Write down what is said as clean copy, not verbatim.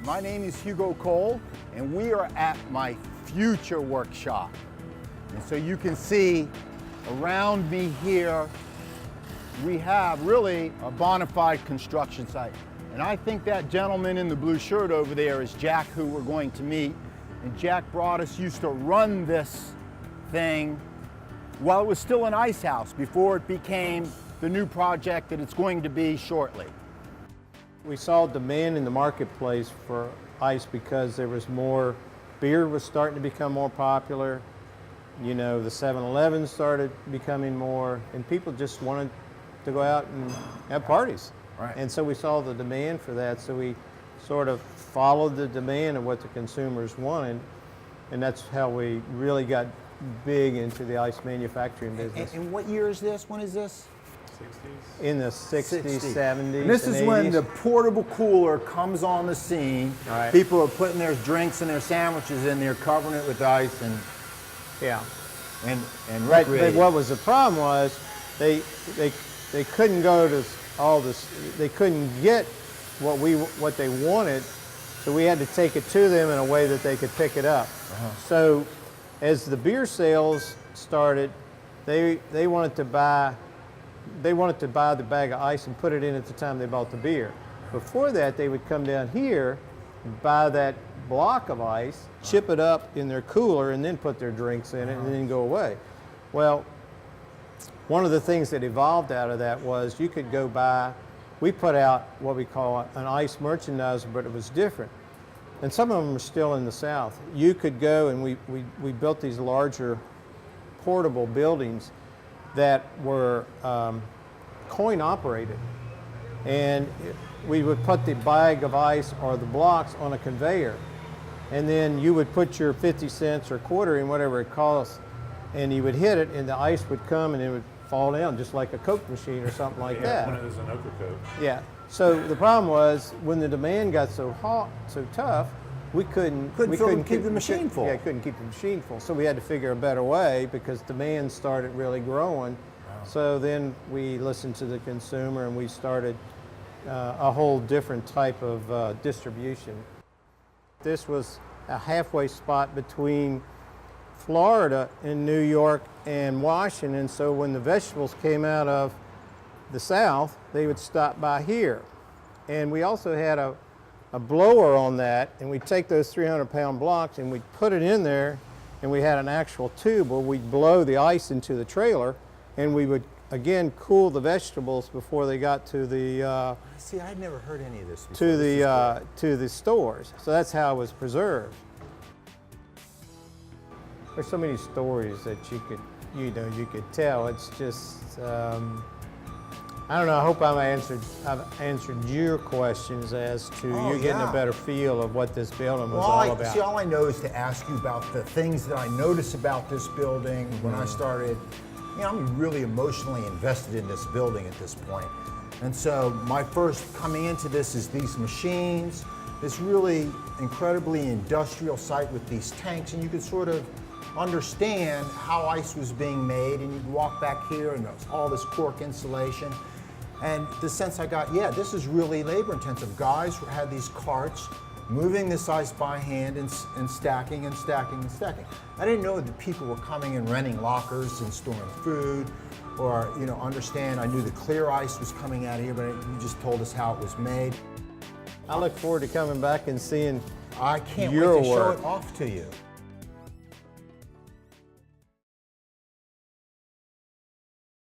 My name is Hugo Kohl, and we are at my future workshop. And so you can see around me here, we have really a bona fide construction site. And I think that gentleman in the blue shirt over there is Jack, who we're going to meet. And Jack Broadus used to run this thing while it was still an ice house before it became the new project that it's going to be shortly. We saw demand in the marketplace for ice because there was more, beer was starting to become more popular. You know, the 7-Eleven started becoming more, and people just wanted to go out and have parties. Right. And so we saw the demand for that, so we sort of followed the demand of what the consumers wanted, and that's how we really got big into the ice manufacturing business. And what year is this? When is this? 60s. In the 60s, 70s, and this is 80s. when the portable cooler comes on the scene. Right. People are putting their drinks and their sandwiches in there, covering it with ice, and yeah. And Right, recreating. but what was the problem was they couldn't go to all this. They couldn't get what they wanted, so we had to take it to them in a way that they could pick it up. So as the beer sales started, they wanted to buy the bag of ice and put it in at the time they bought the beer. Before that, they would come down here and buy that block of ice, chip it up in their cooler, and then put their drinks in it and then go away. Well, one of the things that evolved out of that was you could go buy, we put out what we call an ice merchandiser, but it was different. And some of them are still in the South. You could go, and we built these larger portable buildings that were coin operated. And we would put the bag of ice or the blocks on a conveyor. And then you would put your 50 cents or quarter in, whatever it costs, and you would hit it, and the ice would come and it would fall down just like a Coke machine or something like that. When it was an Oka Coke. Yeah. So the problem was when the demand got so hot, so tough, we couldn't keep the machine full. Yeah, couldn't keep the machine full. So we had to figure a better way because demand started really growing. Wow. So then we listened to the consumer and we started a whole different type of distribution. This was a halfway spot between Florida and New York and Washington. So when the vegetables came out of the South, they would stop by here. And we also had a blower on that, and we'd take those 300-pound blocks and we'd put it in there, and we had an actual tube where we'd blow the ice into the trailer, and we would again cool the vegetables before they got to the see, I'd never heard any of this before. to the stores. So that's how it was preserved. There's so many stories that you could tell. It's just I don't know. I hope I've answered your questions as to you getting a better feel of what this building was all about. See, all I know is to ask you about the things that I noticed about this building when I started. You know, I'm really emotionally invested in this building at this point. And so my first coming into this is these machines, this really incredibly industrial site with these tanks, and you could sort of understand how ice was being made, and you'd walk back here and there's all this cork insulation. And the sense I got, yeah, this is really labor intensive. Guys had these carts moving this ice by hand and stacking and stacking and stacking. I didn't know that people were coming and renting lockers and storing food, or understand. I knew the clear ice was coming out of here, but you just told us how it was made. I look forward to coming back and seeing I can't your wait to show work. it off to you.